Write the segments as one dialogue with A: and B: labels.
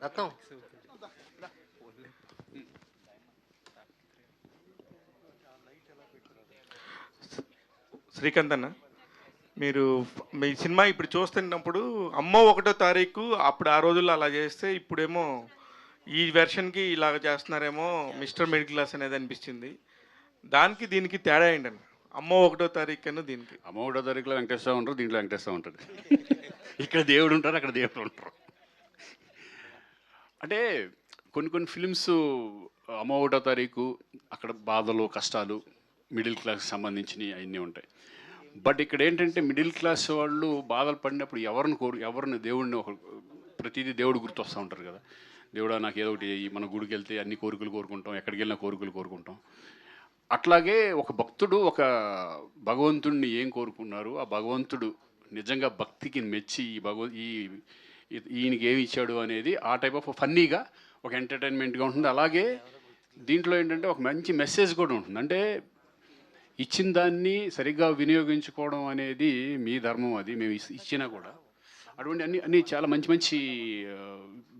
A: రత్నం
B: శ్రీకాంత్ అన్న, మీరు మీ సినిమా ఇప్పుడు చూస్తున్నప్పుడు అమ్మో 1వ తారీఖు అప్పుడు ఆ రోజుల్లో అలా చేస్తే ఇప్పుడేమో ఈ వెర్షన్కి ఇలాగ చేస్తున్నారేమో మిస్టర్ మిడిల్ క్లాస్ అనేది అనిపించింది. దానికి దీనికి తేడా ఏంటన్న? అమ్మో 1వ తారీఖు కన్నా దీనికి.
C: అమ్మ ఒకటో తారీఖులో వెంకటేశ్వర ఉంటారు, దీంట్లో వెంకటేశ్వర ఉంటుంది. ఇక్కడ దేవుడు ఉంటారు, అక్కడ దేవుడు ఉంటారు. అంటే కొన్ని కొన్ని ఫిలిమ్స్ అమ్మ ఒకటో తారీఖు అక్కడ బాధలు కష్టాలు మిడిల్ క్లాస్కి సంబంధించినవి అవన్నీ ఉంటాయి. బట్ ఇక్కడ ఏంటంటే మిడిల్ క్లాస్ వాళ్ళు బాధలు పడినప్పుడు ఎవరిని దేవుడిని ప్రతిదీ దేవుడు గుర్తొస్తూ ఉంటారు కదా. దేవుడా నాకు ఏదో ఒకటి మన గుడికి వెళ్తే అన్ని కోరికలు కోరుకుంటాం, ఎక్కడికి వెళ్ళినా కోరికలు కోరుకుంటాం. అట్లాగే ఒక భక్తుడు ఒక భగవంతుడిని ఏం కోరుకున్నారు, ఆ భగవంతుడు నిజంగా భక్తికి మెచ్చి ఈయనకి ఏమి ఇచ్చాడు అనేది ఆ టైప్ ఆఫ్ ఫన్నీగా ఒక ఎంటర్టైన్మెంట్గా ఉంటుంది. అలాగే దీంట్లో ఏంటంటే ఒక మంచి మెసేజ్ కూడా ఉంటుంది. అంటే ఇచ్చిన దాన్ని సరిగ్గా వినియోగించుకోవడం అనేది మీ ధర్మం, అది మేము ఇచ్చినా కూడా అటువంటి అన్ని చాలా మంచి మంచి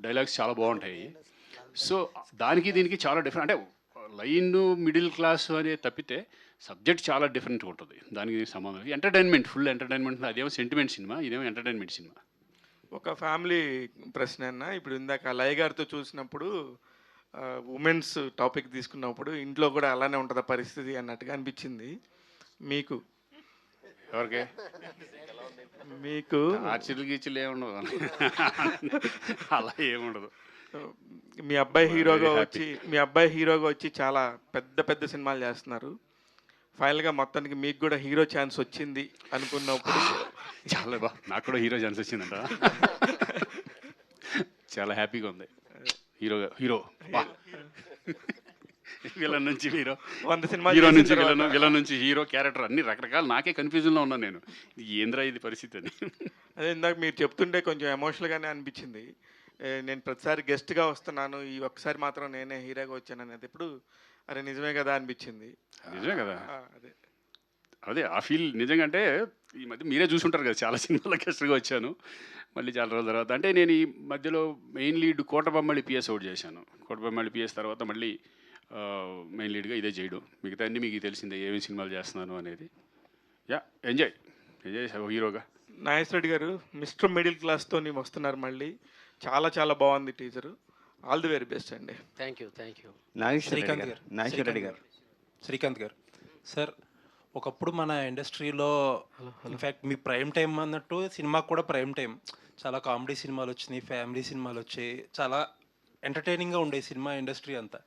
C: డైలాగ్స్ చాలా బాగుంటాయి. సో దానికి దీనికి చాలా డిఫరెంట్. అంటే లైన్ మిడిల్ క్లాస్ అనే తప్పితే సబ్జెక్ట్ చాలా డిఫరెంట్గా ఉంటుంది. దానికి సంబంధం ఎంటర్టైన్మెంట్, ఫుల్ ఎంటర్టైన్మెంట్. అదేమో సెంటిమెంట్ సినిమా, ఇదేమో ఎంటర్టైన్మెంట్ సినిమా.
B: ఒక ఫ్యామిలీ ప్రశ్న అన్న, ఇప్పుడు ఇందాక లయ గారితో చూసినప్పుడు ఉమెన్స్ టాపిక్ తీసుకున్నప్పుడు ఇంట్లో కూడా అలానే ఉంటుందా పరిస్థితి అన్నట్టుగా అనిపించింది. మీకు
C: ఎవరికే
B: మీకు
C: ఆర్చిలు గీచులు ఏముండదు, అలా ఏముండదు.
B: మీ అబ్బాయి హీరోగా వచ్చి చాలా పెద్ద పెద్ద సినిమాలు చేస్తున్నారు. ఫైనల్గా మొత్తానికి మీకు కూడా హీరో ఛాన్స్ వచ్చింది అనుకున్నప్పుడు
C: చాలా నాకు కూడా హీరో ఛాన్స్ వచ్చిందంట. చాలా హ్యాపీగా ఉంది. హీరో విలన్ నుంచి హీరో,
B: 100 సినిమా
C: హీరో నుంచి విలన్ నుంచి హీరో క్యారెక్టర్ అన్ని రకరకాల. నాకే కన్ఫ్యూజన్లో ఉన్నాను నేను, ఏంద్రా ఇది పరిస్థితి అని.
B: అదే ఇందాక మీరు చెప్తుంటే కొంచెం ఎమోషనల్గానే అనిపించింది. నేను ప్రతిసారి గెస్ట్గా వస్తున్నాను, ఈ ఒక్కసారి మాత్రం నేనే హీరోగా వచ్చాను అనేది ఇప్పుడు అరే నిజమే కదా అనిపించింది.
C: నిజమే కదా,
B: అదే
C: అదే ఆ ఫీల్ నిజంగా. అంటే ఈ మధ్య మీరే చూసుంటారు కదా, చాలా సినిమాల గెస్ట్గా వచ్చాను మళ్ళీ చాలా రోజుల తర్వాత. అంటే నేను ఈ మధ్యలో మెయిన్ లీడ్ కోటబొమ్మళి పిఎస్ అవుట్ చేశాను. కోటబొమ్మళి పిఎస్ తర్వాత మళ్ళీ మెయిన్ లీడ్గా ఇదే చేయడం. మిగతా అన్నీ మీకు తెలిసిందే ఏమేమి సినిమాలు చేస్తున్నాను అనేది. ఎంజాయ్ హీరోగా.
B: నాగేశ్వర రెడ్డి గారు మిస్టర్ మిడిల్ క్లాస్తో వస్తున్నారు మళ్ళీ. చాలా చాలా బాగుంది teaser. All the very best అండి.
A: Thank you.
D: నాగేశ్వర రెడ్డి గారు శ్రీకాంత్ గారు సార్, ఒకప్పుడు మన ఇండస్ట్రీలో ఇన్ఫ్యాక్ట్ మీ ప్రైమ్ టైం అన్నట్టు సినిమాకు కూడా ప్రైమ్ టైం. చాలా కామెడీ సినిమాలు వచ్చినాయి, ఫ్యామిలీ సినిమాలు వచ్చాయి, చాలా ఎంటర్టైనింగ్గా ఉండే సినిమా ఇండస్ట్రీ అంతా.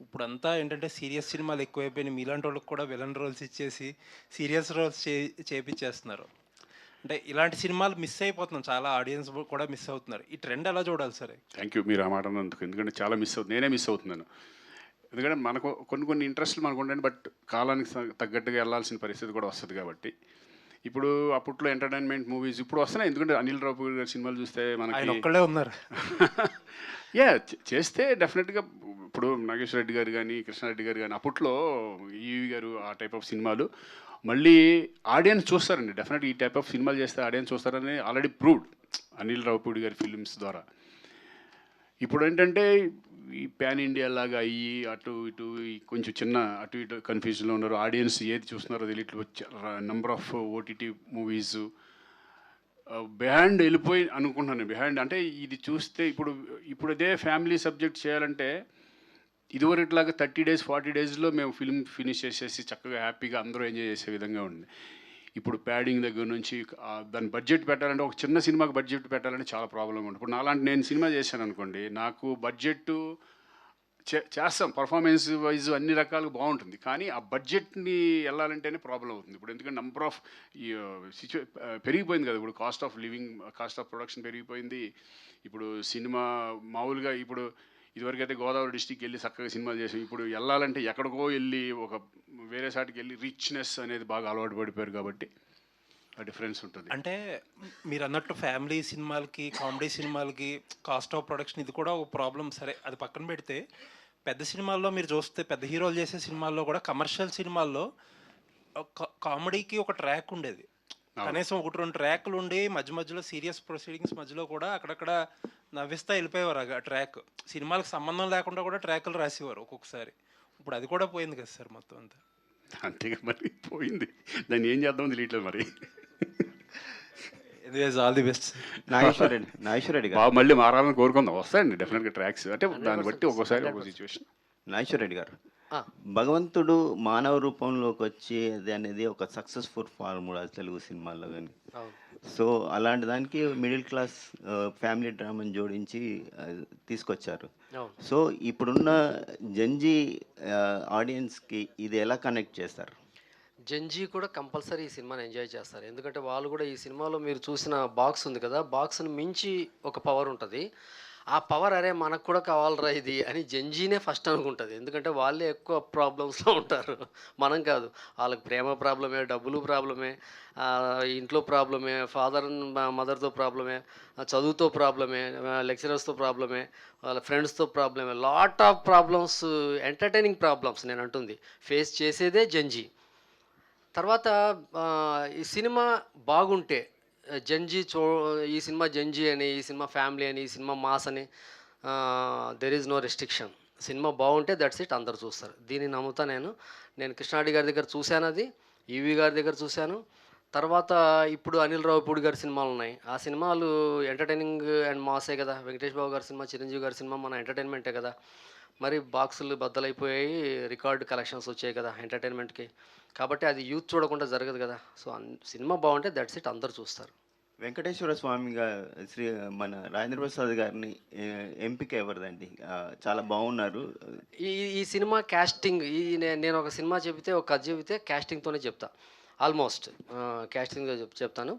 D: ఇప్పుడంతా ఏంటంటే సీరియస్ సినిమాలు ఎక్కువైపోయినాయి. మీలాంటి వాళ్ళకి కూడా విలన్ రోల్స్ ఇచ్చేసి సీరియస్ రోల్స్ చేపించేస్తున్నారు. అంటే ఇలాంటి సినిమాలు మిస్ అయిపోతున్నాం, చాలా ఆడియన్స్ కూడా మిస్ అవుతున్నారు. ఈ ట్రెండ్ ఎలా చూడాలి సరే?
C: థ్యాంక్ యూ మీరు ఆ మాట అన్నందుకు. ఎందుకంటే చాలా నేనే మిస్ అవుతున్నాను. ఎందుకంటే మనకు కొన్ని ఇంట్రెస్ట్లు మనకు ఉండండి, బట్ కాలానికి తగ్గట్టుగా వెళ్ళాల్సిన పరిస్థితి కూడా వస్తుంది. కాబట్టి ఇప్పుడు అప్పట్లో ఎంటర్టైన్మెంట్ మూవీస్ ఇప్పుడు వస్తున్నాయి. ఎందుకంటే అనిల్ రావు గారి సినిమాలు చూస్తే మనకి
D: ఒక్కళ్ళే ఉన్నారు.
C: చేస్తే డెఫినెట్గా ఇప్పుడు నాగేశ్వర రెడ్డి గారు కానీ కృష్ణారెడ్డి గారు కానీ అప్పట్లో ఈవి గారు ఆ టైప్ ఆఫ్ సినిమాలు మళ్ళీ ఆడియన్స్ చూస్తారండి. డెఫినెట్గా ఈ టైప్ ఆఫ్ సినిమాలు చేస్తే ఆడియన్స్ చూస్తారని ఆల్రెడీ ప్రూవ్డ్ అనిల్ రావుపూడి గారి ఫిలిమ్స్ ద్వారా. ఇప్పుడు ఏంటంటే ఈ ప్యాన్ ఇండియా లాగా అయ్యి అటు ఇటు కొంచెం చిన్న అటు ఇటు కన్ఫ్యూజన్లో ఉన్నారు. ఆడియన్స్ ఏది చూస్తున్నారో తెలియట్లేదు. Number of OTT movies behind వెళ్ళిపోయి అనుకుంటున్నాను. బిహైండ్ అంటే ఇది చూస్తే ఇప్పుడు అదే ఫ్యామిలీ సబ్జెక్ట్ చేయాలంటే ఇదివరట్లాగా 30 days 40 daysలో మేము ఫిల్మ్ ఫినిష్ చేసేసి చక్కగా హ్యాపీగా అందరూ ఎంజాయ్ చేసే విధంగా ఉంది. ఇప్పుడు ప్యాడింగ్ దగ్గర నుంచి దాని బడ్జెట్ పెట్టాలంటే ఒక చిన్న సినిమాకి బడ్జెట్ పెట్టాలంటే చాలా ప్రాబ్లంగా ఉంటుంది. ఇప్పుడు నాలాంటి నేను సినిమా చేశాను అనుకోండి, నాకు బడ్జెట్ చేస్తాం, పర్ఫార్మెన్స్ వైజ్ అన్ని రకాలుగా బాగుంటుంది. కానీ ఆ బడ్జెట్ని వెళ్ళాలంటేనే ప్రాబ్లం అవుతుంది. ఇప్పుడు ఎందుకంటే నెంబర్ ఆఫ్ పెరిగిపోయింది కదా. ఇప్పుడు cost of living, cost of production పెరిగిపోయింది. ఇప్పుడు సినిమా మామూలుగా ఇప్పుడు ఇదివరకు అయితే గోదావరి డిస్టిక్ వెళ్ళి చక్కగా సినిమాలు చేసాం. ఇప్పుడు వెళ్ళాలంటే ఎక్కడికో వెళ్ళి ఒక వేరే సాటికి వెళ్ళి రిచ్నెస్ అనేది బాగా అలవాటు పడిపోయారు. కాబట్టి ఆ డిఫరెన్స్ ఉంటుంది.
D: అంటే మీరు అన్నట్టు ఫ్యామిలీ సినిమాలకి కామెడీ సినిమాలకి కాస్ట్ ఆఫ్ ప్రొడక్షన్ ఇది కూడా ఒక ప్రాబ్లం. సరే అది పక్కన పెడితే పెద్ద సినిమాల్లో మీరు చూస్తే పెద్ద హీరోలు చేసే సినిమాల్లో కూడా కమర్షియల్ సినిమాల్లో కామెడీకి ఒక ట్రాక్ ఉండేది. కనీసం 1-2 ట్రాక్లు ఉండి మధ్య మధ్యలో సీరియస్ ప్రొసీడింగ్స్ మధ్యలో కూడా అక్కడక్కడ నవ్విస్తా వెళ్ళిపోయేవారు ఆ ట్రాక్. సినిమాలకు సంబంధం లేకుండా కూడా ట్రాక్లు రాసేవారు ఒక్కొక్కసారి. ఇప్పుడు అది కూడా పోయింది కదా సార్ మొత్తం అంతా.
C: అంతేగా మరి పోయింది, దాన్ని ఏం చేద్దామని తెలియట్లేదు మరి.
D: Anyways all the best.
A: Nageswara Reddy గారు
C: బాగా మళ్ళీ మారాలని కోరుకుందాం, వస్తాయండి డెఫినెట్గా ట్రాక్స్, అంటే దాన్ని బట్టి ఒక్కోసారి ఒక్కో సిచ్యువేషన్.
A: నాగేశ్వర రెడ్డి గారు, భగవంతుడు మానవ రూపంలోకి వచ్చేది అనేది ఒక సక్సెస్ఫుల్ ఫార్ములా తెలుగు సినిమాల్లో కానీ. సో అలాంటి దానికి మిడిల్ క్లాస్ ఫ్యామిలీ డ్రామాని జోడించి తీసుకొచ్చారు. సో ఇప్పుడున్న జంజీ ఆడియన్స్కి ఇది ఎలా కనెక్ట్ చేస్తారు?
E: జంజీ కూడా కంపల్సరీ ఈ సినిమాని ఎంజాయ్ చేస్తారు. ఎందుకంటే వాళ్ళు కూడా ఈ సినిమాలో మీరు చూసిన బాక్స్ ఉంది కదా, బాక్స్ని మించి ఒక పవర్ ఉంటుంది. ఆ పవర్ అరే మనకు కూడా కావాలరా ఇది అని జంజీనే ఫస్ట్ అనుకుంటుంది. ఎందుకంటే వాళ్ళే ఎక్కువ ప్రాబ్లమ్స్లో ఉంటారు, మనం కాదు. వాళ్ళకి ప్రేమ ప్రాబ్లమే, డబ్బులు ప్రాబ్లమే, ఇంట్లో ప్రాబ్లమే, ఫాదర్ మదర్తో ప్రాబ్లమే, చదువుతో ప్రాబ్లమే, లెక్చరర్స్తో ప్రాబ్లమే, వాళ్ళ ఫ్రెండ్స్తో ప్రాబ్లమే, lot of problems, entertaining problems నేను అంటుంది ఫేస్ చేసేదే జంజీ. తర్వాత ఈ సినిమా బాగుంటే జంజీ ఈ సినిమా జంజీ అని, ఈ సినిమా ఫ్యామిలీ అని, ఈ సినిమా మాస్ అని, there is no restriction. Cinema బాగుంటే దట్స్ ఇట్, అందరు చూస్తారు. దీన్ని నమ్ముతా నేను కృష్ణారెడ్డి గారి దగ్గర చూశాను, అది ఈవి గారి దగ్గర చూశాను. తర్వాత ఇప్పుడు అనిల్ రావిపూడి గారి సినిమాలు ఉన్నాయి. ఆ సినిమాలు ఎంటర్టైనింగ్ అండ్ మాసే కదా. వెంకటేష్ బాబు గారి సినిమా, చిరంజీవి గారి సినిమా మన ఎంటర్టైన్మెంటే కదా. మరి బాక్సులు బద్దలైపోయాయి, రికార్డ్ కలెక్షన్స్ వచ్చాయి కదా ఎంటర్టైన్మెంట్కి. కాబట్టి అది యూత్ చూడకుండా జరగదు కదా. సో సినిమా బాగుంటే దట్స్ ఇట్, అందరు చూస్తారు.
A: వెంకటేశ్వర స్వామిగా మన రాజేంద్ర ప్రసాద్ గారిని ఎంపిక ఎవరిదండి? చాలా బాగున్నారు.
E: ఈ సినిమా క్యాస్టింగ్, నేను ఒక సినిమా చెబితే, ఒక కథ చెబితే క్యాస్టింగ్తోనే చెప్తా, ఆల్మోస్ట్ క్యాస్టింగ్తో చెప్తాను.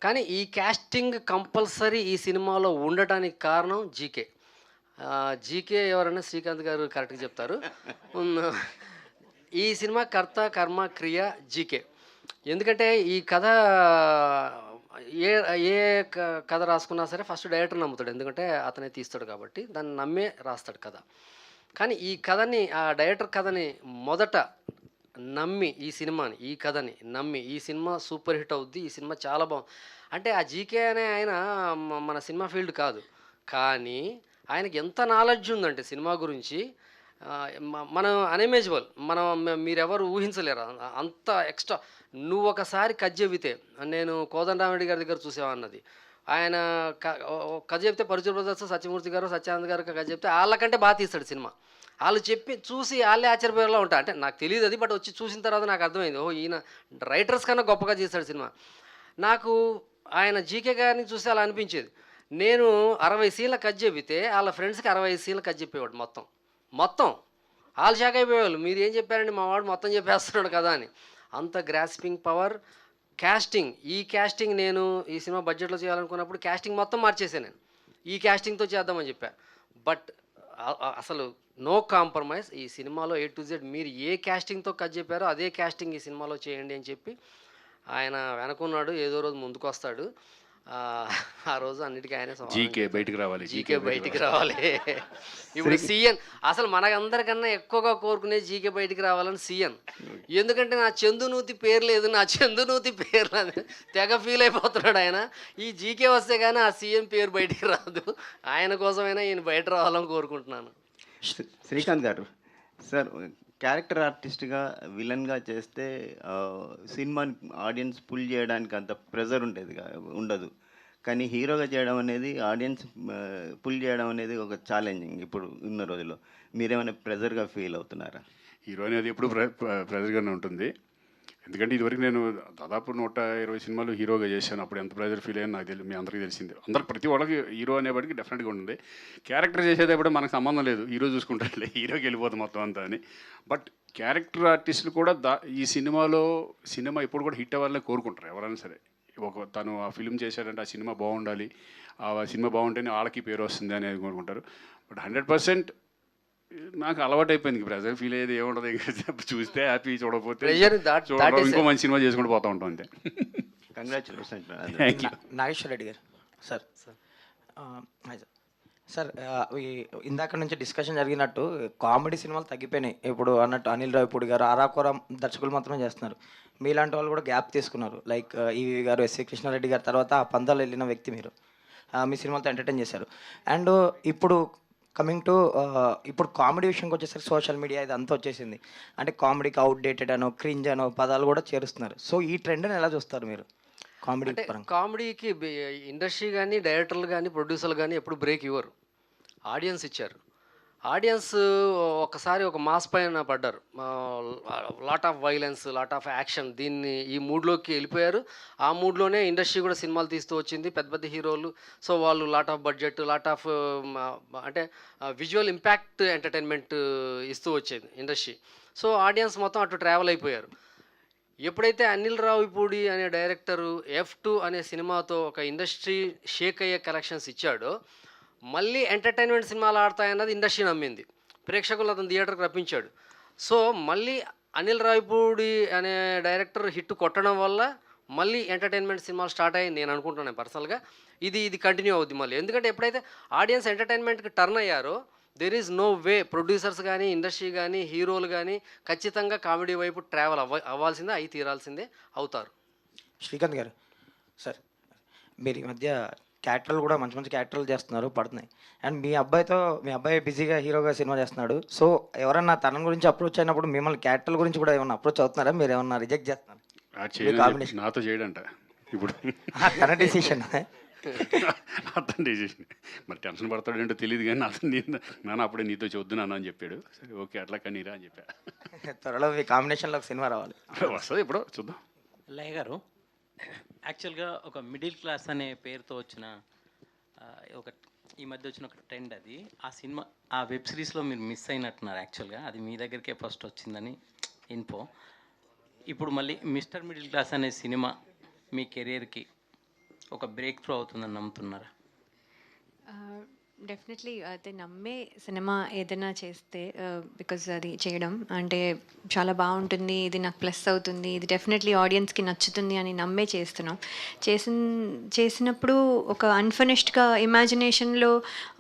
E: కానీ ఈ క్యాస్టింగ్ కంపల్సరీ ఈ సినిమాలో ఉండటానికి కారణం జీకే. జీకే ఎవరైనా శ్రీకాంత్ గారు కరెక్ట్గా చెప్తారు. ఈ సినిమా కర్త కర్మ క్రియ జీకే. ఎందుకంటే ఈ కథ ఏ కథ రాసుకున్నా సరే ఫస్ట్ డైరెక్టర్ నమ్ముతాడు, ఎందుకంటే అతనే తీస్తాడు కాబట్టి దాన్ని నమ్మే రాస్తాడు కథ. కానీ ఈ కథని, ఆ డైరెక్టర్ కథని మొదట నమ్మి, ఈ సినిమాని, ఈ కథని నమ్మి ఈ సినిమా సూపర్ హిట్ అవుద్ది, ఈ సినిమా చాలా బాగుంది అంటే, ఆ జీకే అనే ఆయన మన సినిమా ఫీల్డ్ కాదు, కానీ ఆయనకి ఎంత నాలెడ్జ్ ఉందంటే సినిమా గురించి, మనం అన్ఇమేజిబుల్, మీరెవరు ఊహించలేరు అంత ఎక్స్ట్రా. నువ్వు ఒకసారి కథ చెబితే, నేను కోదండరామిరెడ్డి గారి దగ్గర చూసామన్నది, ఆయన కథ చెప్తే పరుచూరు బ్రదర్స్ సత్యమూర్తి గారు, సత్యానంద్ గారు కథ చెప్తే వాళ్ళకంటే బాగా తీస్తాడు సినిమా. వాళ్ళు చూసి వాళ్ళే ఆశ్చర్యపోయేలా ఉంటారు. అంటే నాకు తెలియదు అది, బట్ వచ్చి చూసిన తర్వాత నాకు అర్థమైంది, ఈయన రైటర్స్ కన్నా గొప్పగా చేస్తాడు సినిమా. నాకు ఆయన జీకే గారిని చూసి అలా అనిపించేది. నేను 60 సీన్ల కథ చెబితే వాళ్ళ ఫ్రెండ్స్కి 65 సీన్ల కథ చెప్పేవాడు. మొత్తం వాళ్ళు షాక్ అయిపోయేవాళ్ళు, మీరు ఏం చెప్పారండి, మా వాడు మొత్తం చెప్పేస్తున్నాడు కదా అని. అంత గ్రాస్పింగ్ పవర్. క్యాస్టింగ్, ఈ క్యాస్టింగ్ నేను ఈ సినిమా బడ్జెట్లో చేయాలనుకున్నప్పుడు క్యాస్టింగ్ మొత్తం మార్చేసాను నేను, ఈ క్యాస్టింగ్తో చేద్దామని చెప్పా. బట్ అసలు నో కాంప్రమైజ్. ఈ సినిమాలో A to Z మీరు ఏ క్యాస్టింగ్తో కథ చెప్పారో అదే క్యాస్టింగ్ ఈ సినిమాలో చేయండి అని చెప్పి ఆయన వెనకున్నాడు. ఏదో రోజు ముందుకు వస్తాడు, ఆ రోజు అన్నిటికీ ఆయన
C: జీకే బయటికి రావాలి,
E: జీకే బయటికి రావాలి. ఇప్పుడు సీఎన్, అసలు మనకందరికన్నా ఎక్కువగా కోరుకునే జీకే బయటికి రావాలని సీఎన్. ఎందుకంటే నా చందునూతి పేరు లేదు, నా చందునూతి పేరు లేదు, తెగ ఫీల్ అయిపోతున్నాడు ఆయన. ఈ జీకే వస్తే కానీ ఆ సీఎం పేరు బయటికి రాదు. ఆయన కోసమైనా ఈయన బయట రావాలని కోరుకుంటున్నాను.
A: శ్రీకాంత్ గారు, సార్ క్యారెక్టర్ ఆర్టిస్ట్గా విలన్గా చేస్తే సినిమాని ఆడియన్స్ పుల్ చేయడానికి అంత ప్రెజర్ ఉండదు. కానీ హీరోగా చేయడం అనేది, ఆడియన్స్ పుల్ చేయడం అనేది ఒక ఛాలెంజింగ్ ఇప్పుడు ఉన్న రోజుల్లో. మీరేమైనా ప్రెజర్గా ఫీల్ అవుతున్నారా?
C: హీరో అనేది ఎప్పుడు ప్రెజర్గానే ఉంటుంది. ఎందుకంటే ఇదివరకు నేను దాదాపు 120 సినిమాలు హీరోగా చేశాను. అప్పుడు ఎంత ప్రెజర్ ఫీల్ అయ్యాను నాకు తెలియదు, మీ అందరికీ తెలిసిందే. ప్రతి వాళ్ళకి హీరో అనేవాడికి డెఫినెట్గా ఉంటుంది. క్యారెక్టర్ చేసేటప్పుడు మనకు సంబంధం లేదు, హీరో చూసుకుంటారులే, హీరోకి వెళ్ళిపోతుంది మొత్తం అంతా అని. బట్ క్యారెక్టర్ ఆర్టిస్టులు కూడా ఈ సినిమా ఇప్పుడు కూడా హిట్ అవ్వాలని కోరుకుంటారు ఎవరైనా సరే. తను ఆ ఫిల్మ్ చేశాడంటే ఆ సినిమా బాగుండాలి, ఆ సినిమా బాగుంటేనే వాళ్ళకి పేరు వస్తుంది అనేది కోరుకుంటారు. బట్ 100% నాకు అలవాటు అయిపోయింది. ప్రెజర్ ఫీల్ అయ్యేది ఏముండదు, చూస్తే హ్యాపీ, చూడకపోతే ఇంకో మంచి సినిమా చేసుకుంటూ పోతూ ఉంటాం అంతే.
A: కంగ్రాచులేషన్స్.
F: నాగేశ్వర రెడ్డి గారు సార్, సార్ ఇందాక నుంచి డిస్కషన్ జరిగినట్టు కామెడీ సినిమాలు తగ్గిపోయినాయి. ఇప్పుడు అన్నట్టు అనిల్ రావిపూడి గారు, అరాకొర దర్శకులు మాత్రమే చేస్తున్నారు. మీలాంటి వాళ్ళు కూడా గ్యాప్ తీసుకున్నారు. లైక్ ఈవి గారు, ఎస్వి కృష్ణారెడ్డి గారు, తర్వాత ఆ పందాలు వెళ్ళిన వ్యక్తి మీరు. మీ సినిమాలతో ఎంటర్టైన్ చేశారు. అండ్ ఇప్పుడు కమింగ్ టు ఇప్పుడు కామెడీ విషయంకి వచ్చేసరికి సోషల్ మీడియా ఇదంతా వచ్చేసింది. అంటే కామెడీకి అవుట్డేటెడ్ అనో, క్రింజ్ అనో పదాలు కూడా చేరుస్తున్నారు. సో ఈ ట్రెండ్ని ఎలా చూస్తారు మీరు కామెడీ
E: అంటే
F: పరంగా?
E: కామెడీకి ఇండస్ట్రీ కానీ, డైరెక్టర్లు కానీ, ప్రొడ్యూసర్లు కానీ ఎప్పుడు బ్రేక్ ఇవ్వరు. ఆడియన్స్ ఇచ్చారు. ఆడియన్స్ ఒకసారి ఒక మాస్ పైన పడ్డారు. Lot of violence, lot of action, దీన్ని ఈ మూడ్లోకి వెళ్ళిపోయారు. ఆ మూడ్లోనే ఇండస్ట్రీ కూడా సినిమాలు తీస్తూ వచ్చింది. పెద్ద పెద్ద హీరోలు. సో వాళ్ళు lot of budget, lot of అంటే విజువల్ ఇంపాక్ట్ ఎంటర్టైన్మెంట్ ఇస్తూ వచ్చేది ఇండస్ట్రీ. సో ఆడియన్స్ మొత్తం అటు ట్రావెల్ అయిపోయారు. ఎప్పుడైతే అనిల్ రావిపూడి అనే డైరెక్టరు F2 అనే సినిమాతో ఒక ఇండస్ట్రీ షేక్ అయ్యే కలెక్షన్స్ ఇచ్చాడో, మళ్ళీ ఎంటర్టైన్మెంట్ సినిమాలు ఆడతాయన్నది ఇండస్ట్రీ నమ్మింది. ప్రేక్షకులు అతను థియేటర్కి రప్పించాడు. సో మళ్ళీ అనిల్ రావిపూడి అనే డైరెక్టర్ హిట్ కొట్టడం వల్ల మళ్ళీ ఎంటర్టైన్మెంట్ సినిమాలు స్టార్ట్ అయ్యి నేను అనుకుంటున్నాను పర్సనల్గా. ఇది కంటిన్యూ అవుద్ది మళ్ళీ. ఎందుకంటే ఎప్పుడైతే ఆడియన్స్ ఎంటర్టైన్మెంట్కి టర్న్ అయ్యారో, there is no way producers కానీ, ఇండస్ట్రీ కానీ, హీరోలు కానీ ఖచ్చితంగా కామెడీ వైపు ట్రావెల్ అవ్వాల్సిందే, అయి తీరాల్సిందే, అవుతారు.
F: శ్రీకాంత్ గారు, సార్ మీరు ఈ మధ్య క్యారెక్టర్లు కూడా మంచి మంచి క్యారెక్టర్లు చేస్తున్నారు, పడుతున్నాయి. అండ్ మీ అబ్బాయి బిజీగా హీరోగా సినిమా చేస్తున్నాడు. సో ఎవరన్నా తన గురించి అప్రోచ్ అయినప్పుడు మిమ్మల్ని క్యారెక్టర్ల గురించి కూడా ఏమన్నా అప్రోచ్ అవుతున్నారా? మీరు ఏమన్నా రిజెక్ట్ చేస్తున్నారా?
C: నాతో చేయడంట ఇప్పుడు
F: తన డిసిషన్.
C: అతను డెసిషన్. మరి టెన్షన్ పడతాడు ఏంటో తెలియదు, కానీ అతను నాన్న అప్పుడే నీతో చూద్దున్నాను అని చెప్పాడు. సరే ఓకే అట్లా కనీరా అని చెప్పా.
F: త్వరలో మీ కాంబినేషన్లో ఒక సినిమా రావాలి.
C: వస్తుంది ఎప్పుడో చూద్దాం.
G: లయ గారు, యాక్చువల్గా ఒక మిడిల్ క్లాస్ అనే పేరుతో వచ్చిన ఒక ఈ మధ్య వచ్చిన ఒక ట్రెండ్ అది. ఆ సినిమా, ఆ వెబ్ సిరీస్లో మీరు మిస్ అయినట్టున్నారు. యాక్చువల్గా అది మీ దగ్గరికే ఫస్ట్ వచ్చిందని ఇన్ఫో. ఇప్పుడు మళ్ళీ మిస్టర్ మిడిల్ క్లాస్ అనే సినిమా మీ కెరీర్కి ఒక బ్రేక్ త్రూ అవుతుందని నమ్ముతున్నారా?
H: డెఫినెట్లీ అయితే నమ్మే సినిమా ఏదైనా చేస్తే, బికాజ్ అది చేయడం అంటే చాలా బాగుంటుంది, ఇది నాకు ప్లస్ అవుతుంది, ఇది డెఫినెట్లీ ఆడియన్స్కి నచ్చుతుంది అని నమ్మే చేస్తున్నాం. చేసినప్పుడు ఒక అన్ఫినిష్డ్గా ఇమాజినేషన్లో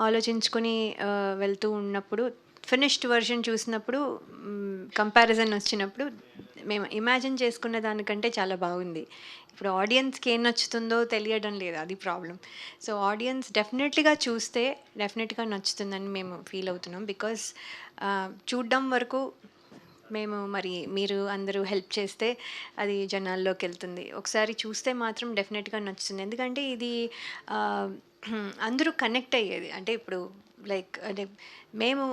H: ఆలోచించుకొని వెళ్తూ ఉన్నప్పుడు, ఫినిష్డ్ వర్షన్ చూసినప్పుడు, కంపారిజన్ వచ్చినప్పుడు మేము ఇమాజిన్ చేసుకున్న దానికంటే చాలా బాగుంది. ఇప్పుడు ఆడియన్స్కి ఏం నచ్చుతుందో తెలియడం లేదు, అది ప్రాబ్లం. సో ఆడియన్స్ డెఫినెట్లీగా చూస్తే డెఫినెట్గా నచ్చుతుందని మేము ఫీల్ అవుతున్నాం. బికాస్ చూడడం వరకు మేము, మరి మీరు అందరూ హెల్ప్ చేస్తే అది జనాల్లోకి వెళ్తుంది. ఒకసారి చూస్తే మాత్రం డెఫినెట్గా నచ్చుతుంది. ఎందుకంటే ఇది అందరూ కనెక్ట్ అయ్యేది. అంటే ఇప్పుడు లైక్ అంటే మేము,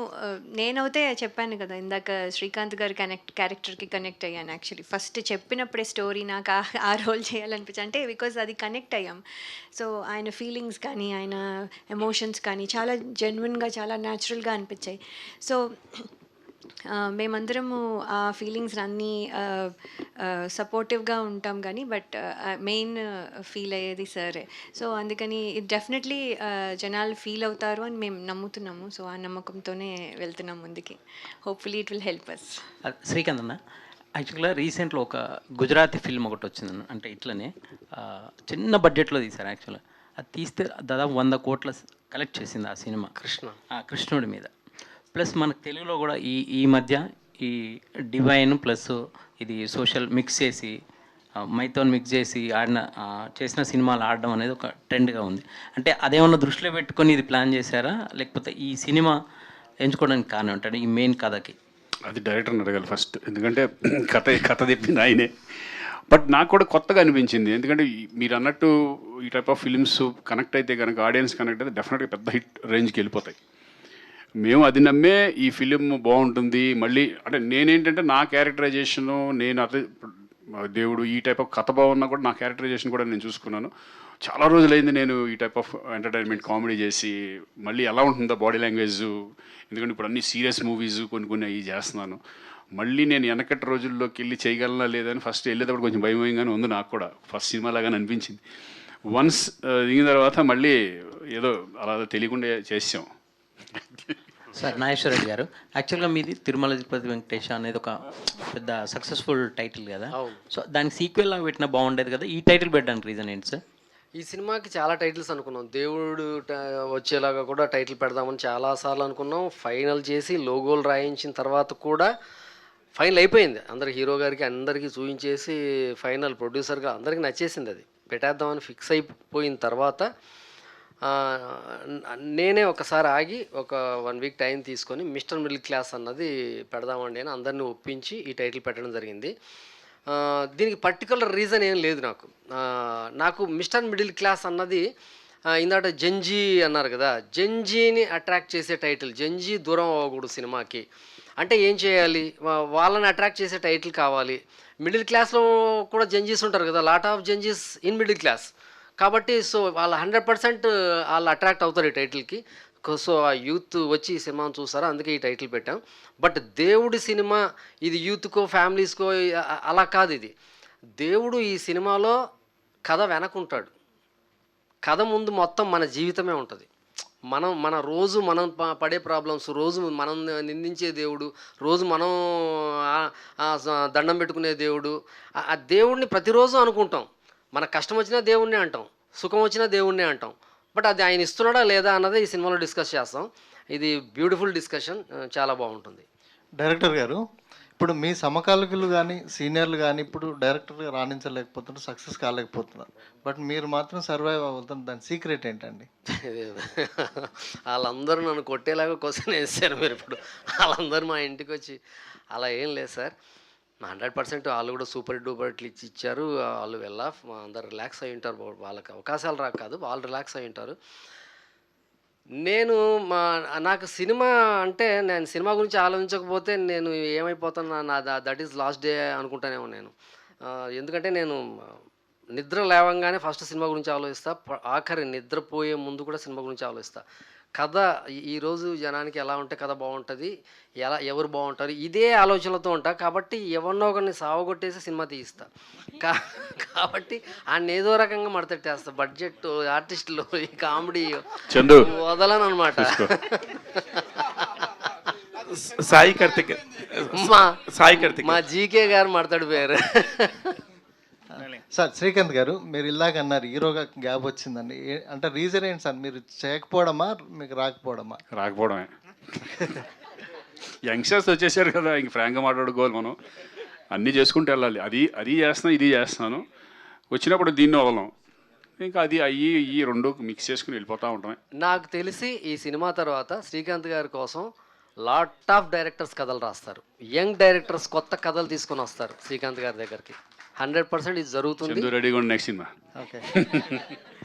H: నేనైతే చెప్పాను కదా ఇందాక, శ్రీకాంత్ గారి క్యారెక్టర్కి కనెక్ట్ అయ్యాను. యాక్చువల్లీ ఫస్ట్ చెప్పినప్పుడే స్టోరీ నాకు ఆ రోల్ చేయాలనిపించింది. అంటే బికాజ్ అది కనెక్ట్ అయ్యాం. సో ఆయన ఫీలింగ్స్ కానీ, ఆయన ఎమోషన్స్ కానీ చాలా జెన్యున్గా, చాలా న్యాచురల్గా అనిపించాయి. సో మేమందరము ఆ ఫీలింగ్స్ అన్నీ సపోర్టివ్గా ఉంటాం, కానీ బట్ మెయిన్ ఫీల్ అయ్యేది సరే. సో అందుకని ఇది డెఫినెట్లీ జనాలు ఫీల్ అవుతారు అని మేము నమ్ముతున్నాము. సో ఆ నమ్మకంతోనే వెళ్తున్నాం ముందుకి. Hopefully it will help us.
G: Srikanth అన్న, యాక్చువల్గా రీసెంట్లో ఒక గుజరాతీ ఫిల్మ్ ఒకటి వచ్చిందన్న. అంటే ఇట్లనే చిన్న బడ్జెట్లో తీశారు. యాక్చువల్గా అది తీస్తే దాదాపు 100 కోట్ల కలెక్ట్ చేసింది ఆ సినిమా, కృష్ణుడి మీద. ప్లస్ మనకు తెలుగులో కూడా ఈ మధ్య ఈ డివైన్ ప్లస్ ఇది సోషల్ మిక్స్ చేసి, మైథోన్ మిక్స్ చేసి చేసిన సినిమాలు ఆడడం అనేది ఒక ట్రెండ్గా ఉంది. అంటే అదేమన్నా దృష్టిలో పెట్టుకొని ఇది ప్లాన్ చేశారా, లేకపోతే ఈ సినిమా ఎంచుకోవడానికి కారణం అంటే ఈ మెయిన్ కథకి?
C: అది డైరెక్టర్ని అడగాలి ఫస్ట్, ఎందుకంటే కథ చెప్పింది ఆయనే. బట్ నాకు కూడా కొత్తగా అనిపించింది. ఎందుకంటే మీరు అన్నట్టు ఈ టైప్ ఆఫ్ ఫిలిమ్స్ కనెక్ట్ అయితే కనుక, ఆడియన్స్ కనెక్ట్ అయితే డెఫినెట్గా పెద్ద హిట్ రేంజ్కి వెళ్ళిపోతాయి. మేము అది నమ్మే ఈ ఫిలిం బాగుంటుంది. మళ్ళీ అంటే నేనేంటంటే నా క్యారెక్టరైజేషను, నేను అదే దేవుడు ఈ టైప్ ఆఫ్ కథ బాగున్నా కూడా నా క్యారెక్టరైజేషన్ కూడా నేను చూసుకున్నాను. చాలా రోజులైంది నేను ఈ టైప్ ఆఫ్ ఎంటర్టైన్మెంట్ కామెడీ చేసి. మళ్ళీ ఎలా ఉంటుందో బాడీ లాంగ్వేజ్, ఎందుకంటే ఇప్పుడు అన్ని సీరియస్ మూవీస్ కొన్ని అవి చేస్తున్నాను. మళ్ళీ నేను వెనకటి రోజుల్లోకి వెళ్ళి చేయగలనా లేదని ఫస్ట్ వెళ్ళేటప్పుడు కొంచెం భయంగానే ఉంది నాకు కూడా. ఫస్ట్ సినిమా లాగానే అనిపించింది. వన్స్ దిగిన తర్వాత మళ్ళీ ఏదో అలా తెలియకుండా చేసాం.
G: సార్ నాగేశ్వరరెడ్డి గారు, యాక్చువల్గా మీది తిరుమల తిరుపతి వెంకటేశ అనేది ఒక పెద్ద సక్సెస్ఫుల్ టైటిల్ కదా. సో దానికి సీక్వెల్ లాగా పెట్టినా బాగుండేది కదా. ఈ టైటిల్ పెట్టడానికి రీజన్ ఏంటి సార్?
E: ఈ సినిమాకి చాలా టైటిల్స్ అనుకున్నాం. దేవుడు వచ్చేలాగా కూడా టైటిల్ పెడదామని చాలాసార్లు అనుకున్నాం. ఫైనల్ చేసి లోగోలు రాయించిన తర్వాత కూడా ఫైనల్ అయిపోయింది. అందరికి హీరో గారికి అందరికీ చూపించేసి ఫైనల్ ప్రొడ్యూసర్గా అందరికీ నచ్చేసింది. అది పెట్టేద్దామని ఫిక్స్ అయిపోయిన తర్వాత నేనే ఒకసారి ఆగి ఒక 1 వీక్ టైం తీసుకొని మిస్టర్ మిడిల్ క్లాస్ అన్నది పెడదామండి అని అందరినీ ఒప్పించి ఈ టైటిల్ పెట్టడం జరిగింది. దీనికి పర్టికులర్ రీజన్ ఏం లేదు నాకు మిస్టర్ మిడిల్ క్లాస్ అన్నది ఇందాక జంజీ అన్నారు కదా, జంజీని అట్రాక్ట్ చేసే టైటిల్. జంజీ దూరం అవ్వకూడదు సినిమాకి అంటే ఏం చేయాలి, వాళ్ళని అట్రాక్ట్ చేసే టైటిల్ కావాలి. మిడిల్ క్లాస్లో కూడా జంజీస్ ఉంటారు కదా, లాట్ ఆఫ్ జంజీస్ ఇన్ మిడిల్ క్లాస్. కాబట్టి సో వాళ్ళు 100% వాళ్ళు అట్రాక్ట్ అవుతారు ఈ టైటిల్కి. సో ఆ యూత్ వచ్చి ఈ సినిమాను చూసారా, అందుకే ఈ టైటిల్ పెట్టాం. బట్ దేవుడి సినిమా ఇది యూత్కో ఫ్యామిలీస్కో అలా కాదు. ఇది దేవుడు ఈ సినిమాలో కథ వెనకుంటాడు. కథ ముందు మొత్తం మన జీవితమే ఉంటుంది. మన రోజు మనం పడే ప్రాబ్లమ్స్, రోజు మనం నిందించే దేవుడు, రోజు మనం దండం పెట్టుకునే దేవుడు, ఆ దేవుడిని ప్రతిరోజు అనుకుంటాం. మన కష్టం వచ్చినా దేవుణ్ణే అంటాం, సుఖం వచ్చినా దేవుణ్ణే అంటాం. బట్ అది ఆయన ఇస్తున్నాడా లేదా అన్నది ఈ సినిమాలో డిస్కస్ చేస్తాం. ఇది బ్యూటిఫుల్ డిస్కషన్, చాలా బాగుంటుంది.
I: డైరెక్టర్ గారు, ఇప్పుడు మీ సమకాలికులు కానీ సీనియర్లు కానీ ఇప్పుడు డైరెక్టర్గా రాణించలేకపోతున్నారు, సక్సెస్ కాలేకపోతున్నారు. బట్ మీరు మాత్రం సర్వైవ్ అవుతున్నారు. దాని సీక్రెట్ ఏంటండి?
E: వాళ్ళందరూ నన్ను కొట్టేలాగా క్వశ్చన్ వేస్తారు మీరు ఇప్పుడు. వాళ్ళందరూ మా ఇంటికి వచ్చి అలా ఏం లేదు సార్, 100% వాళ్ళు కూడా సూపర్ డూపర్ ఇచ్చారు. వాళ్ళు అందరు రిలాక్స్ అయి ఉంటారు. వాళ్ళకి అవకాశాలు రాక కాదు, వాళ్ళు రిలాక్స్ అయి ఉంటారు. నాకు సినిమా అంటే, నేను సినిమా గురించి ఆలోచించకపోతే నేను ఏమైపోతాను, దట్ ఈస్ లాస్ట్ డే అనుకుంటానేమో నేను. ఎందుకంటే నేను నిద్ర లేవంగానే ఫస్ట్ సినిమా గురించి ఆలోచిస్తా, ఆఖరి నిద్రపోయే ముందు కూడా సినిమా గురించి ఆలోచిస్తా. కథ ఈరోజు జనానికి ఎలా ఉంటే కథ బాగుంటుంది, ఎవరు బాగుంటారు, ఇదే ఆలోచనలతో ఉంటా. కాబట్టి ఎవరినో ఒకరిని సావగొట్టేసి సినిమా తీయిస్తా. కాబట్టి ఆయన ఏదో రకంగా మడతెట్టేస్తా. బడ్జెట్, ఆర్టిస్టులు, ఈ కామెడీ వదలను అనమాట.
B: సాయి కార్తిక్
E: మా జీకే గారు మడతడిపోయారు.
I: సార్ శ్రీకాంత్ గారు, మీరు ఇలాగ అన్నారు హీరోగా గ్యాప్ వచ్చిందండి. అంటే రీజన్ ఏంటి సార్? మీరు చేయకపోవడమా, మీకు రాకపోవడమా?
C: రాకపోవడమే. యంగ్స్టర్స్ వచ్చేసారు కదా, ఇంక ఫ్రాంక్గా మాట్లాడుకోవాలి. మనం అన్నీ చేసుకుంటూ వెళ్ళాలి. అది చేస్తున్నాను, ఇది చేస్తున్నాను, వచ్చినప్పుడు దీన్ని వదలం. ఇంకా అది ఈ రెండు మిక్స్ చేసుకుని వెళ్ళిపోతూ ఉంటామే.
E: నాకు తెలిసి ఈ సినిమా తర్వాత శ్రీకాంత్ గారి కోసం లాట్ ఆఫ్ డైరెక్టర్స్ కథలు రాస్తారు. యంగ్ డైరెక్టర్స్ కొత్త కథలు తీసుకొని వస్తారు శ్రీకాంత్ గారి దగ్గరికి. 100% ఇది జరుగుతుంది.
C: రెడీగా ఉండి next cinema.
I: Okay.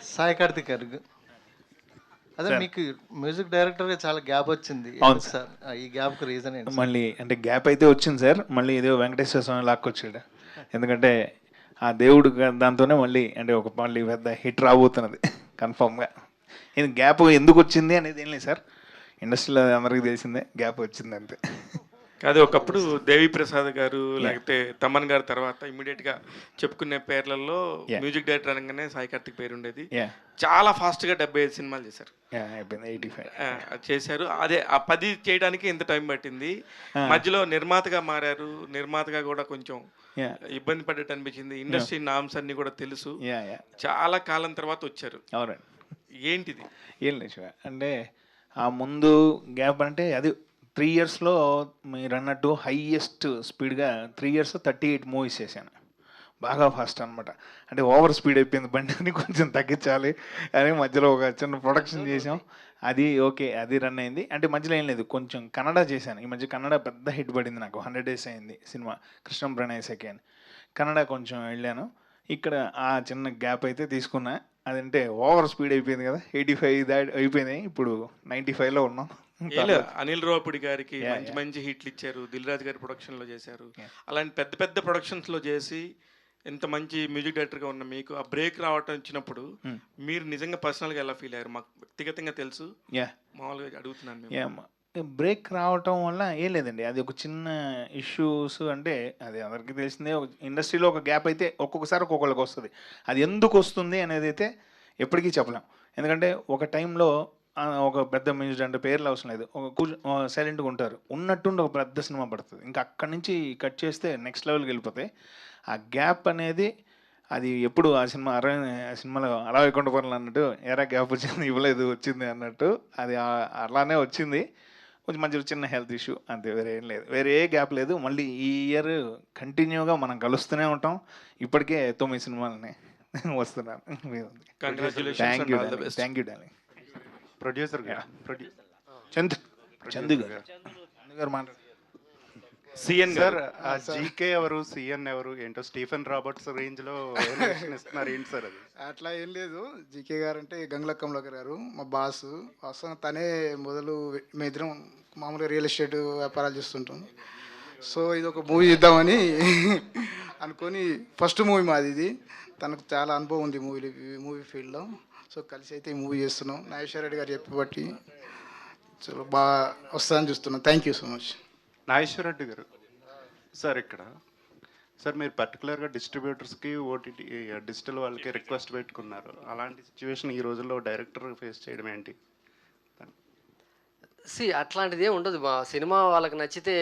I: Sai Karthik గారు, అదే మీకు మ్యూజిక్ డైరెక్టర్గా చాలా గ్యాప్ వచ్చింది. అవును సార్, ఈ గ్యాప్కి రీజన్ ఏంటి?
J: మళ్ళీ అంటే గ్యాప్ అయితే వచ్చింది సార్, మళ్ళీ ఏదో వెంకటేశ్వర స్వామి లాక్కొచ్చాడు. ఎందుకంటే ఆ దేవుడు దాంతోనే మళ్ళీ మళ్ళీ పెద్ద హిట్ రాబోతున్నది కన్ఫామ్గా. ఇది గ్యాప్ ఎందుకు వచ్చింది అనేది ఏం లేదు సార్, ఇండస్ట్రీలో అందరికీ తెలిసిందే, గ్యాప్ వచ్చింది అంతే.
B: కాదు, ఒకప్పుడు దేవి ప్రసాద్ గారు లేకపోతే తమన్ గారు తర్వాత ఇమ్మీడియట్గా చెప్పుకునే పేర్లలో మ్యూజిక్ డైరెక్టర్ అనగానే సాయి కార్తిక్ పేరు ఉండేది. చాలా ఫాస్ట్గా 75 సినిమాలు చేశారు.
J: 85
B: చేశారు. అదే ఆ 10 చేయడానికి ఎంత టైం పట్టింది. మధ్యలో నిర్మాతగా మారారు. నిర్మాతగా కూడా కొంచెం ఇబ్బంది పడ్డట్టు అనిపించింది. ఇండస్ట్రీ నామ్స్ అన్ని కూడా తెలుసు. చాలా కాలం తర్వాత వచ్చారు.
J: అవునండి.
B: ఏంటిది?
J: ఏం లేదు అంటే ఆ ముందు గ్యాప్ అంటే అది 3 ఇయర్స్లో మీరు అన్నట్టు హైయెస్ట్ స్పీడ్గా 3 ఇయర్స్ 38 మూవీస్ చేశాను. బాగా ఫాస్ట్ అనమాట. అంటే ఓవర్ స్పీడ్ అయిపోయింది బండి అని, కొంచెం తగ్గించాలి అని మధ్యలో ఒక చిన్న ప్రొడక్షన్ చేసాం. అది ఓకే, అది రన్ అయింది. అంటే మధ్యలో ఏం లేదు, కొంచెం కన్నడ చేశాను. ఈ మధ్య కన్నడ పెద్ద హిట్ పడింది నాకు. 100 days అయింది సినిమా, కృష్ణం ప్రణయ్ సెకే అని. కన్నడ కొంచెం వెళ్ళాను. ఇక్కడ ఆ చిన్న గ్యాప్ అయితే తీసుకున్నా. అదంటే ఓవర్ స్పీడ్ అయిపోయింది కదా, 85 అయిపోయినాయి. ఇప్పుడు 95లో ఉన్నాం.
B: అనిల్ రావుపూడి గారికి మంచి మంచి హిట్లు ఇచ్చారు. దిల్ రాజు గారి ప్రొడక్షన్లో చేశారు. అలాంటి పెద్ద పెద్ద ప్రొడక్షన్స్లో చేసి ఎంత మంచి మ్యూజిక్ డైరెక్టర్గా ఉన్న మీకు ఆ బ్రేక్ రావటం వచ్చినప్పుడు మీరు నిజంగా పర్సనల్గా ఎలా ఫీల్ అయ్యారు? మాకు వ్యక్తిగతంగా తెలుసు, మామూలుగా అడుగుతున్నాను.
J: బ్రేక్ రావటం వల్ల ఏం లేదండి, అది ఒక చిన్న ఇష్యూస్. అంటే అది అందరికీ తెలిసిందే, ఇండస్ట్రీలో ఒక గ్యాప్ అయితే ఒక్కొక్కసారి ఒక్కొక్కరికి వస్తుంది. అది ఎందుకు వస్తుంది అనేది అయితే ఎప్పటికీ చెప్పలేం. ఎందుకంటే ఒక టైంలో ఒక పెద్ద మ్యూజిక్ అంటే పేర్లు అవసరం లేదు, ఒక సైలెంట్గా ఉంటారు, ఉన్నట్టుండి ఒక పెద్ద సినిమా పడుతుంది. ఇంకా అక్కడి నుంచి కట్ చేస్తే నెక్స్ట్ లెవెల్కి వెళ్ళిపోతాయి. ఆ గ్యాప్ అనేది అది ఎప్పుడు ఆ సినిమాలో అలా వైకుంఠ పనులు అన్నట్టు ఎరా గ్యాప్ వచ్చింది ఇవ్వలేదు వచ్చింది అన్నట్టు అది అలానే వచ్చింది. కొంచెం మధ్యలో చిన్న హెల్త్ ఇష్యూ అంతే, వేరే ఏం లేదు, వేరే ఏ గ్యాప్ లేదు. మళ్ళీ ఈ ఇయర్ కంటిన్యూగా మనం కలుస్తూనే ఉంటాం. ఇప్పటికే 9 సినిమాలని వస్తున్నాను. Thank you darling.
K: Producer
J: Chandu గారు మాట్లాడు.
B: సిఎన్
K: సార్, ఆ జీకే ఎవరు, సిఎన్ ఎవరు ఏంటో స్టీఫెన్ రాబర్ట్స్ రేంజ్ లో ఇస్తున్నారు ఏంటి సార్ అది?
L: అట్లా ఏం లేదు. జీకే గారు అంటే గంగుల కమలాకర్ గారు మా బాస్. వాస్తవంగా తనే మొదలు మేము ఇద్దరం మామూలుగా రియల్ ఎస్టేట్ వ్యాపారాలు చేస్తుంటాం. సో ఇది ఒక మూవీ ఇద్దామని అనుకొని ఫస్ట్ మూవీ మాది ఇది. తనకు చాలా అనుభవం ఉంది మూవీ ఫీల్డ్లో. సో కలిసి అయితే ఈ మూవీ చేస్తున్నాం. నాగేశ్వర రెడ్డి గారు చెప్పి బట్టి చాలా బాగా వస్తుందని చూస్తున్నాం. Thank you so much.
K: Nageswara Reddy గారు సార్, ఇక్కడ సార్ మీరు పర్టికులర్గా డిస్ట్రిబ్యూటర్స్కి ఓటీటీ డిజిటల్ వాళ్ళకి రిక్వెస్ట్ పెట్టుకున్నారు. అలాంటి సిచ్యువేషన్ ఈ రోజుల్లో డైరెక్టర్ ఫేస్ చేయడం ఏంటి?
E: అట్లాంటిది ఏమి ఉండదు. మా సినిమా వాళ్ళకి నచ్చితే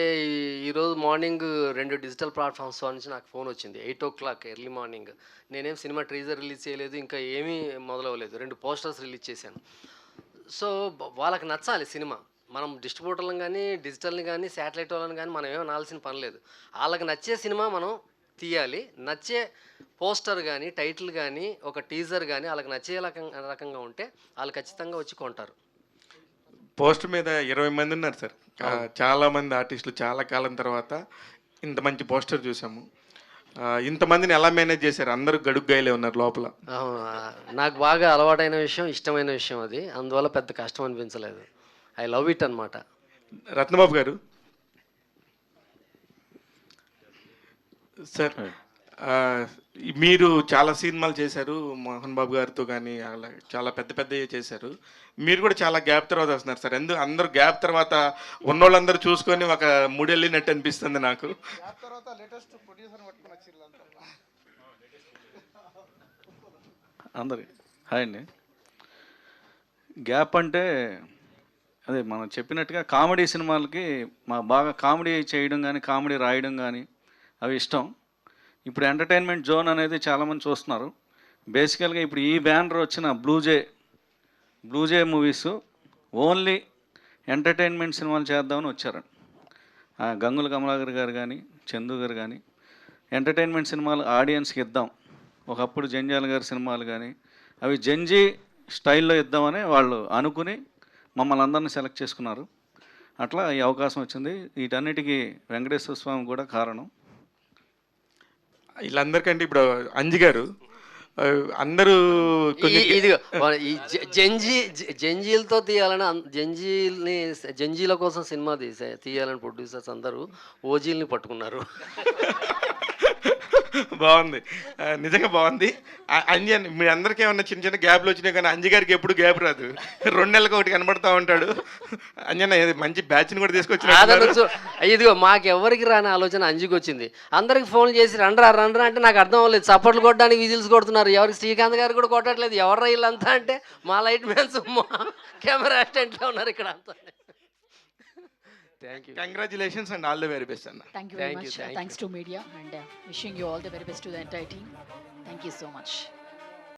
E: ఈరోజు మార్నింగ్ 2 డిజిటల్ ప్లాట్ఫామ్స్ నుంచి నాకు ఫోన్ వచ్చింది 8 o'clock ఎర్లీ మార్నింగ్. నేనేం సినిమా ట్రీజర్ రిలీజ్ చేయలేదు, ఇంకా ఏమీ మొదలవ్వలేదు. 2 పోస్టర్స్ రిలీజ్ చేశాను. సో వాళ్ళకి నచ్చాలి సినిమా. మనం డిస్ట్రిబ్యూటర్లను కానీ డిజిటల్ని కానీ శాటిలైట్ వాళ్ళని కానీ మనం ఏమో నాల్సిన పని లేదు. వాళ్ళకి నచ్చే సినిమా మనం తీయాలి. నచ్చే పోస్టర్ కానీ టైటిల్ కానీ ఒక టీజర్ కానీ వాళ్ళకి నచ్చే రకంగా ఉంటే వాళ్ళు ఖచ్చితంగా వచ్చి కొంటారు.
B: పోస్టర్ మీద 20 మంది ఉన్నారు సార్. చాలా మంది ఆర్టిస్టులు చాలా కాలం తర్వాత ఇంత మంచి పోస్టర్ చూసాము. ఇంతమందిని ఎలా మేనేజ్ చేశారు? అందరూ గడుగ్గాయలే ఉన్నారు లోపల.
E: నాకు బాగా అలవాటైన విషయం, ఇష్టమైన విషయం అది. అందువల్ల పెద్ద కష్టం అనిపించలేదు. ఐ లవ్ ఇట్ అనమాట.
B: రత్నబాబు గారు సార్, మీరు చాలా సినిమాలు చేశారు మోహన్ బాబు గారితో కానీ, అలా చాలా పెద్ద పెద్దవి చేశారు. మీరు కూడా చాలా గ్యాప్ తర్వాత వస్తున్నారు సార్. అందరూ గ్యాప్ తర్వాత ఉన్నోళ్ళందరూ చూసుకొని ఒక మూడెళ్ళినట్టు అనిపిస్తుంది నాకు.
M: అందరి హాయ్ అండి. గ్యాప్ అంటే అదే మనం చెప్పినట్టుగా కామెడీ సినిమాలకి బాగా కామెడీ చేయడం కానీ కామెడీ రాయడం కానీ అవి ఇష్టం. ఇప్పుడు ఎంటర్టైన్మెంట్ జోన్ అనేది చాలామంది చూస్తున్నారు. బేసికల్గా ఇప్పుడు ఈ బ్యానర్ వచ్చిన బ్లూజే మూవీస్ ఓన్లీ ఎంటర్టైన్మెంట్ సినిమాలు చేద్దామని వచ్చారు. గంగుల కమలాకర్ గారు కానీ చందు గారు కానీ ఎంటర్టైన్మెంట్ సినిమాలు ఆడియన్స్కి ఇద్దాం. ఒకప్పుడు జంజాల గారి సినిమాలు కానీ అవి జంజీ స్టైల్లో ఇద్దామని వాళ్ళు అనుకుని మమ్మల్ని అందరినీ సెలెక్ట్ చేసుకున్నారు. అట్లా ఈ అవకాశం వచ్చింది. వీటన్నిటికీ వెంకటేశ్వర స్వామి కూడా కారణం.
B: వీళ్ళందరికంటే ఇప్పుడు అంజి గారు అందరూ
E: జంజీలతో తీయాలని జంజీల కోసం సినిమా తీయాలని ప్రొడ్యూసర్స్ అందరూ ఓజీల్ని పట్టుకున్నారు.
B: బాగుంది, నిజంగా బాగుంది. అంజి అని మీ అందరికీ ఏమన్నా చిన్న చిన్న గ్యాప్లు వచ్చినాయి, కానీ అంజి గారికి ఎప్పుడు గ్యాప్ రాదు. 2 నెలలకు ఒకటి కనబడతా ఉంటాడు. అంజన్న మంచి బ్యాచ్ని కూడా తీసుకొచ్చి
E: ఇదిగో మాకెవరికి రాని ఆలోచన అంజికి వచ్చింది. అందరికి ఫోన్ చేసి రండ్రా అంటే నాకు అర్థం అవ్వలేదు. చప్పట్లు కొట్టడానికి విజిల్స్ కొడుతున్నారు. ఎవరికి శ్రీకాంత్ గారు కూడా కొట్టట్లేదు. ఎవరు వీళ్ళంతా అంటే మా లైట్ మ్యాన్స్ మా కెమెరా అసిస్టెంట్లో ఉన్నారు ఇక్కడ అంతా.
B: Thank you. Congratulations and all the very best, Anna.
N: Thank you very much. Thanks to media and wishing you all the very best to the entire team. Thank you so much.